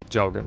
जाओगे।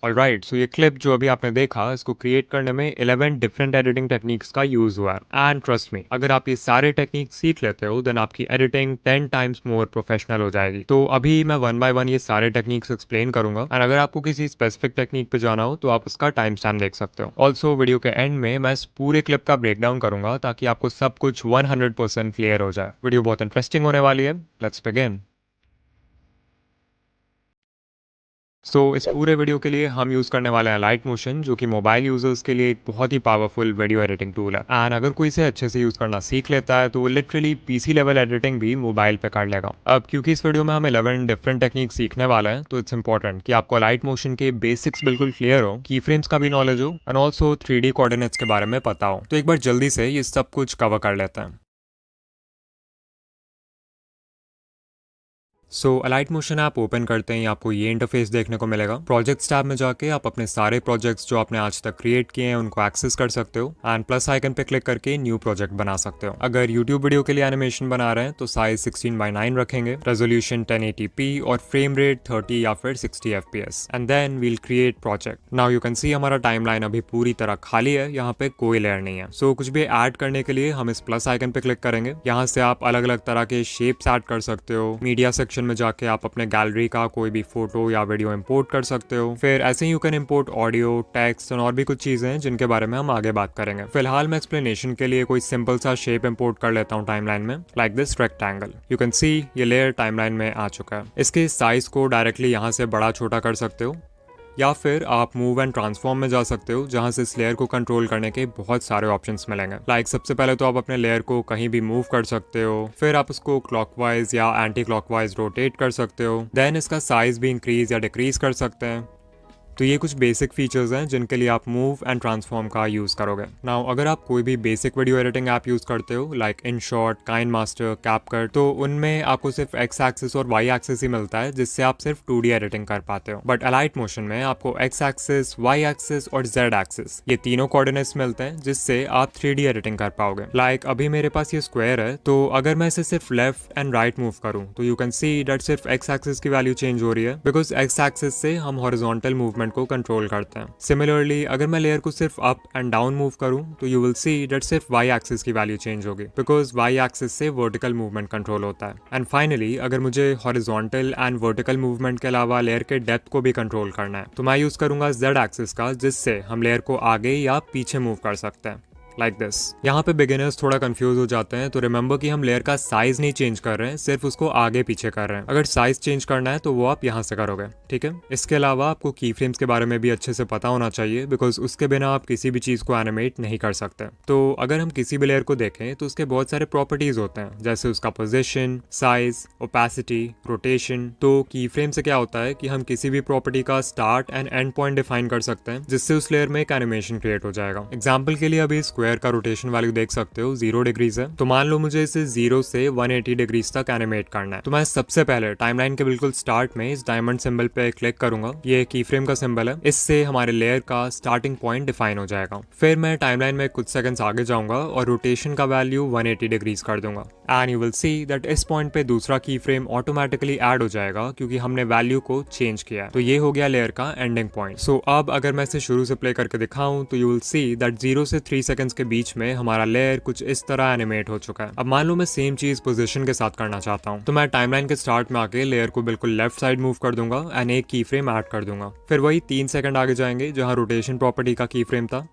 ऑलराइट, सो ये क्लिप जो अभी आपने देखा, इसको क्रिएट करने में 11 डिफरेंट एडिटिंग टेक्निक्स का यूज हुआ है। एंड ट्रस्ट मी, अगर आप ये सारे टेक्निक सीख लेते हो देन आपकी एडिटिंग 10 टाइम्स मोर प्रोफेशनल हो जाएगी। तो अभी मैं वन बाय वन ये सारे टेक्निक्स एक्सप्लेन करूंगा, एंड अगर आपको किसी स्पेसिफिक टेक्निक पे जाना हो तो आप उसका टाइम स्टैम्प देख सकते हो। ऑल्सो वीडियो के एंड में मैं इस पूरे क्लिप का ब्रेक डाउन करूंगा ताकि आपको सब कुछ 100% क्लियर हो जाए। वीडियो बहुत इंटरेस्टिंग होने वाली है। Let's begin. इस पूरे वीडियो के लिए हम यूज़ करने वाले हैं लाइट मोशन, जो कि मोबाइल यूज़र्स के लिए एक बहुत ही पावरफुल वीडियो एडिटिंग टूल है। एंड अगर कोई इसे अच्छे से यूज़ करना सीख लेता है तो वो लिटरली पीसी लेवल एडिटिंग भी मोबाइल पे कर लेगा। अब क्योंकि इस वीडियो में हम 11 डिफरेंट टेक्निक सीखने वाले हैं, तो इट्स इंपॉर्टेंट कि आपको लाइट मोशन के बेसिक्स बिल्कुल क्लियर हो, की फ्रेम्स का भी नॉलेज हो, एंड ऑल्सो 3D कोऑर्डिनेट्स के बारे में पता हो। तो एक बार जल्दी से ये सब कुछ कवर कर लेते हैं। अलाइट मोशन ऐप ओपन करते ही आपको ये इंटरफेस देखने को मिलेगा। प्रोजेक्ट्स टैब में जाके आप अपने सारे प्रोजेक्ट्स जो आपने आज तक क्रिएट किए हैं उनको एक्सेस कर सकते हो, एंड प्लस आइकन पे क्लिक करके न्यू प्रोजेक्ट बना सकते हो। अगर यूट्यूब वीडियो के लिए एनिमेशन बना रहे हैं तो साइज 16:9 रखेंगे, रेजोल्यूशन 1080p और फ्रेम रेट 30 या फिर 60 FPS, and then will create project. Now you can see हमारा टाइमलाइन अभी पूरी तरह खाली है, यहाँ पे कोई लेयर नहीं है। कुछ भी ऐड करने के लिए हम इस प्लस आइकन पे क्लिक करेंगे। यहाँ से आप अलग अलग तरह के शेप्स ऐड कर सकते हो। मीडिया सेक्शन में जाके आप अपने गैलरी का कोई भी फोटो या वीडियो इंपोर्ट कर सकते हो। फिर ऐसे ही you can import audio, text और भी कुछ चीजें हैं जिनके बारे में हम आगे बात करेंगे। फिलहाल मैं एक्सप्लेनेशन के लिए कोई सिंपल सा शेप इंपोर्ट कर लेता हूँ टाइमलाइन में, like this rectangle. You can सी ये लेयर टाइमलाइन में आ चुका है। इसके साइज को डायरेक्टली यहाँ से बड़ा छोटा कर सकते हो, या फिर आप मूव एंड ट्रांसफॉर्म में जा सकते हो, जहां से इस लेयर को कंट्रोल करने के बहुत सारे ऑप्शंस मिलेंगे। लाइक सबसे पहले तो आप अपने लेयर को कहीं भी मूव कर सकते हो, फिर आप उसको क्लॉकवाइज या एंटी क्लॉकवाइज रोटेट कर सकते हो, देन इसका साइज भी इंक्रीज या डिक्रीज कर सकते हैं। तो ये कुछ बेसिक फीचर्स हैं जिनके लिए आप मूव एंड ट्रांसफॉर्म का यूज़ करोगे। नाउ अगर आप कोई भी basic video editing app use करते हो, लाइक InShot, KineMaster, CapCut, तो उनमें आपको सिर्फ एक्स एक्सिस और वाई एक्सिस ही मिलता है, जिससे आप सिर्फ 2D एडिटिंग कर पाते हो। बट अलाइट मोशन में आपको एक्स एक्सिस, वाई एक्सिस और जेड एक्सिस, ये तीनों कोऑर्डिनेट्स मिलते हैं, जिससे आप 3D एडिटिंग कर पाओगे। लाइक अभी मेरे पास ये स्क्वायर है, तो अगर मैं इसे सिर्फ लेफ्ट एंड राइट मूव करूँ तो यू कैन सी दैट सिर्फ एक्स एक्सिस की वैल्यू चेंज हो रही है, बिकॉज एक्स एक्सिस से हम हॉरिजॉन्टल मूवमेंट को कंट्रोल करते हैं। सिमिलरली अगर मैं लेयर को सिर्फ अप एंड डाउन मूव करूं तो यू विल सी दैट सिर्फ वाई एक्सिस की वैल्यू चेंज होगी, बिकॉज वाई एक्सिस से वर्टिकल मूवमेंट कंट्रोल होता है। एंड फाइनली अगर मुझे हॉरिजॉन्टल एंड वर्टिकल मूवमेंट के अलावा लेयर के डेप्थ को भी कंट्रोल करना है तो मैं यूज करूंगा जेड एक्सिस का, जिससे हम लेयर को आगे या पीछे मूव कर सकते हैं, लाइक दिस। यहाँ पे बिगिनर्स थोड़ा कंफ्यूज हो जाते हैं, तो रिमेंबर कि हम लेयर का साइज नहीं चेंज कर रहे हैं, सिर्फ उसको आगे पीछे कर रहे हैं। अगर साइज चेंज करना है तो वो आप यहाँ से करोगे, ठीक है। इसके अलावा आपको की फ्रेम्स के बारे में भी अच्छे से पता होना चाहिए, बिकॉज उसके बिना आप किसी भी चीज को एनिमेट नहीं कर सकते। तो अगर हम किसी भी लेयर को देखें तो उसके बहुत सारे प्रॉपर्टीज होते हैं, जैसे उसका पोजिशन, साइज, ओपेसिटी, रोटेशन। तो की फ्रेम से क्या होता है कि हम किसी भी प्रॉपर्टी का start and and point define कर सकते हैं, जिससे उस लेयर में एक एनिमेशन क्रिएट हो जाएगा। एग्जाम्पल के लिए अभी स्क्वायर का रोटेशन वैल्यू देख सकते हो 0 डिग्रीज है, तो मान लो मुझे इसे 0 से 180 डिग्रीज तक एनिमेट करना है। तो मैं सबसे पहले टाइमलाइन के बिल्कुल स्टार्ट में इस डायमंड सिंबल पे क्लिक करूंगा। ये की फ्रेम का सिंबल है, इससे हमारे लेयर का स्टार्टिंग पॉइंट डिफाइन हो जाएगा। फिर मैं टाइमलाइन में कुछ सेकंड्स आगे जाऊंगा और रोटेशन का वैल्यू 180 डिग्रीज कर दूंगा, and you will see that इस पॉइंट पे दूसरा की फ्रेम ऑटोमेटिकली ऐड हो जाएगा, क्योंकि हमने वैल्यू को चेंज किया। तो ये हो गया लेयर का एंडिंग पॉइंट। अब अगर मैं इसे शुरू से प्ले करके दिखाऊं तो यू विल सी दैट 0 से 3 सेकंड्स के बीच में हमारा लेयर कुछ इस तरह एनिमेट हो चुका है। अब मान लो मैं सेम चीज पोजीशन के साथ करना चाहता हूँ, तो मैं टाइमलाइन के स्टार्ट में आके लेयर को बिल्कुल लेफ्ट साइड मूव कर दूंगा एंड एक की फ्रेम ऐड कर दूंगा। फिर वही 3 सेकंड आगे जाएंगे जहां रोटेशन प्रॉपर्टी का की फ्रेम था,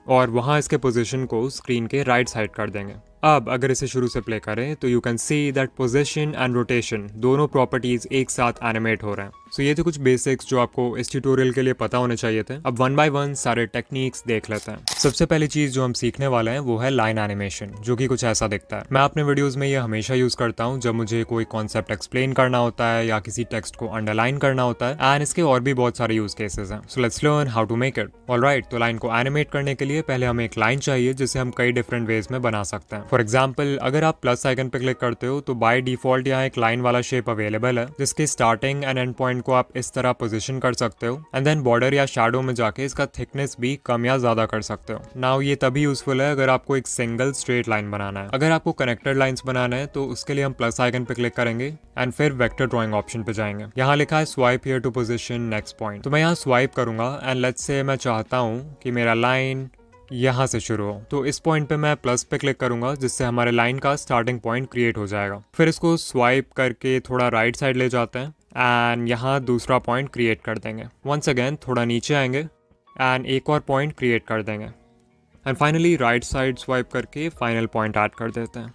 और वहां इसके पोजीशन को स्क्रीन के राइट साइड कर देंगे। अब अगर इसे शुरू से प्ले करें तो you can see that position and rotation दोनों प्रॉपर्टीज एक साथ एनिमेट हो रहे हैं। ये थे कुछ बेसिक्स जो आपको इस ट्यूटोरियल के लिए पता होने चाहिए थे। अब वन बाय वन सारे टेक्निक्स देख लेते हैं। सबसे पहली चीज जो हम सीखने वाले हैं वो है लाइन एनिमेशन, जो कि कुछ ऐसा दिखता है। मैं अपने वीडियोस में ये हमेशा यूज करता हूँ जब मुझे कोई कॉन्सेप्ट एक्सप्लेन करना होता है या किसी टेक्स्ट को अंडरलाइन करना होता है, एंड इसके और भी बहुत सारे यूज केसेस हैं। So let's learn how to make it. Alright, तो लाइन को एनिमेट करने के लिए पहले हमें एक लाइन चाहिए जिसे हम कई डिफरेंट वेज में बना सकते हैं। फॉर एग्जाम्पल अगर आप प्लस आइकन पे क्लिक करते हो तो बाय डिफॉल्ट यहाँ एक लाइन वाला शेप अवेलेबल है जिसके स्टार्टिंग एंड एंड पॉइंट को आप इस तरह पोजीशन कर सकते हो एंड देन बॉर्डर या शैडो में जाके इसका थिकनेस भी कम या ज्यादा कर सकते हो। नाउ ये तभी यूजफुल है अगर आपको एक सिंगल स्ट्रेट लाइन बनाना है। अगर आपको कनेक्टेड लाइंस बनाना है तो उसके लिए हम प्लस आइकन पे क्लिक करेंगे एंड फिर वेक्टर ड्राइंग ऑप्शन पे जाएंगे। यहाँ लिखा है swipe here to position next point, तो मैं यहाँ स्वाइप करूंगा एंड लेट्स से मैं चाहता हूँ कि मेरा लाइन यहाँ से शुरू हो, तो इस पॉइंट पे मैं प्लस पे क्लिक करूंगा जिससे हमारे लाइन का स्टार्टिंग पॉइंट क्रिएट हो जाएगा। फिर इसको स्वाइप करके थोड़ा राइट साइड ले जाते हैं एंड यहाँ दूसरा पॉइंट क्रिएट कर देंगे। वंस अगेन थोड़ा नीचे आएंगे एंड एक और पॉइंट क्रिएट कर देंगे and finally right side swipe करके फाइनल पॉइंट ऐड कर देते हैं।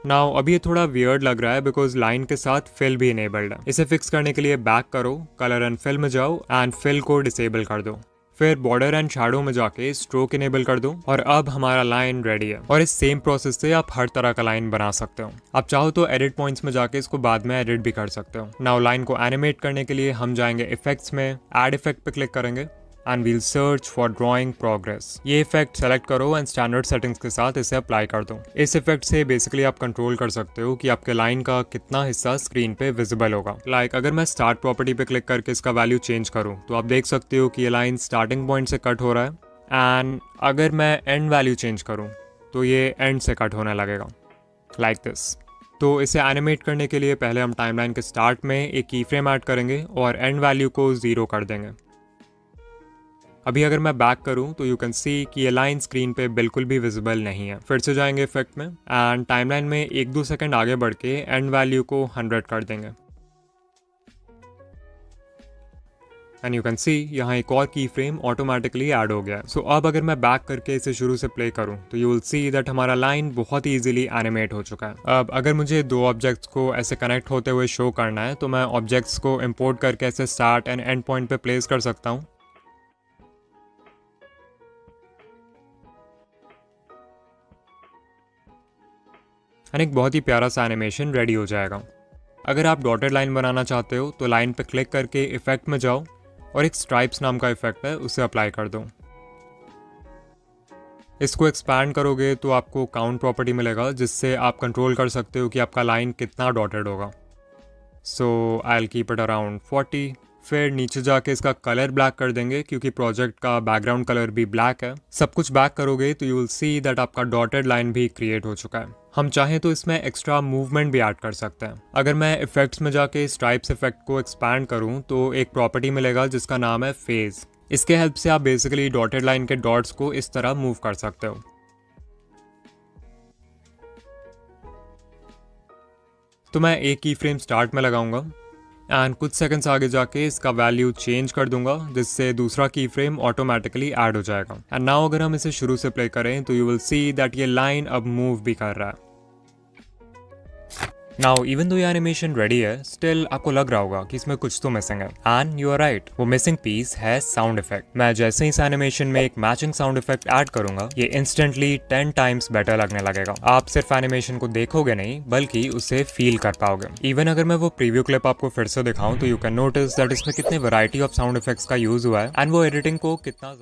नाउ अभी ये थोड़ा वियर्ड लग रहा है बिकॉज लाइन के साथ फिल भी इनेबल्ड है। इसे फिक्स करने के लिए बैक करो, कलर एंड फिल में जाओ एंड फिल को डिसेबल कर दो। फिर बॉर्डर एंड शैडो में जाके स्ट्रोक इनेबल कर दो और अब हमारा लाइन रेडी है। और इस सेम प्रोसेस से आप हर तरह का लाइन बना सकते हो। आप चाहो तो एडिट पॉइंट्स में जाके इसको बाद में एडिट भी कर सकते हो। नाउ लाइन को एनिमेट करने के लिए हम जाएंगे इफेक्ट्स में, ऐड इफेक्ट पे क्लिक करेंगे and will search for drawing progress. ये इफेक्ट सेलेक्ट करो एंड स्टैंडर्ड सेटिंग्स के साथ इसे अप्लाई कर दो। इस इफेक्ट से बेसिकली आप कंट्रोल कर सकते हो कि आपके लाइन का कितना हिस्सा स्क्रीन पे विजिबल होगा। लाइक अगर मैं स्टार्ट प्रॉपर्टी पे क्लिक करके इसका वैल्यू चेंज करूँ तो आप देख सकते हो कि ये लाइन स्टार्टिंग पॉइंट से कट हो रहा है एंड अगर मैं एंड वैल्यू चेंज करूँ तो ये एंड से कट होने लगेगा लाइक दिस। तो इसे एनिमेट करने के लिए पहले हम टाइमलाइन के स्टार्ट में एक की फ्रेम ऐड करेंगे और एंड वैल्यू को 0 कर देंगे। अभी अगर मैं बैक करूं तो यू कैन सी कि ये लाइन स्क्रीन पे बिल्कुल भी विजिबल नहीं है। फिर से जाएंगे इफेक्ट में एंड टाइमलाइन में 1-2 सेकंड आगे बढ़ के एंड वैल्यू को 100 कर देंगे एंड यू कैन सी यहाँ एक और की फ्रेम ऑटोमेटिकली ऐड हो गया है। सो अब अगर मैं बैक करके इसे शुरू से प्ले करूँ तो यू विल सी दैट हमारा लाइन बहुत ही इजीली एनिमेट हो चुका है। अब अगर मुझे 2 ऑब्जेक्ट्स को ऐसे कनेक्ट होते हुए शो करना है तो मैं ऑब्जेक्ट्स को इम्पोर्ट करके ऐसे स्टार्ट एंड एंड पॉइंट पे प्लेस कर सकता हूँ। एंड एक बहुत ही प्यारा सा एनिमेशन रेडी हो जाएगा। अगर आप डॉटेड लाइन बनाना चाहते हो तो लाइन पे क्लिक करके इफेक्ट में जाओ और एक स्ट्राइप्स नाम का इफेक्ट है उसे अप्लाई कर दो। इसको एक्सपैंड करोगे तो आपको काउंट प्रॉपर्टी मिलेगा जिससे आप कंट्रोल कर सकते हो कि आपका लाइन कितना डॉटेड होगा। So I will keep it around 40। फिर नीचे जाके इसका कलर ब्लैक कर देंगे क्योंकि प्रोजेक्ट का बैकग्राउंड कलर भी ब्लैक है। सब कुछ बैक करोगे तो यू विल सी दैट आपका डॉटेड लाइन भी क्रिएट हो चुका है। हम चाहें तो इसमें एक्स्ट्रा मूवमेंट भी ऐड कर सकते हैं। अगर मैं इफेक्ट्स में जाके स्ट्राइप्स इफेक्ट को एक्सपैंड करूं तो एक प्रॉपर्टी मिलेगा जिसका नाम है फेज। इसके हेल्प से आप बेसिकली डॉटेड लाइन के डॉट्स को इस तरह मूव कर सकते हो। तो मैं एक की फ्रेम स्टार्ट में लगाऊंगा एंड कुछ सेकंड्स आगे जाके इसका वैल्यू चेंज कर दूंगा जिससे दूसरा की फ्रेम ऑटोमेटिकली ऐड हो जाएगा। एंड नाउ अगर हम इसे शुरू से प्ले करें तो यू विल सी दैट ये लाइन अब मूव भी कर रहा है। नाउ इवन दो ये एनिमेशन रेडी है, स्टिल आपको लग रहा होगा कि इसमें कुछ तो मिसिंग है एंड यू आर राइट, वो मिसिंग पीस है साउंड इफेक्ट। मैं जैसे ही इस एनिमेशन में एक मैचिंग साउंड इफेक्ट ऐड करूंगा ये इंस्टेंटली 10 टाइम्स बेटर लगने लगेगा। आप सिर्फ एनिमेशन को देखोगे नहीं बल्कि उसे फील कर पाओगे। इवन अगर मैं वो प्रीव्यू क्लिप आपको फिर से दिखाऊं तो यू कैन नोटिस दैट इसमें कितने वैरायटी ऑफ साउंड इफेक्ट्स का यूज हुआ है एंड वो एडिटिंग को कितना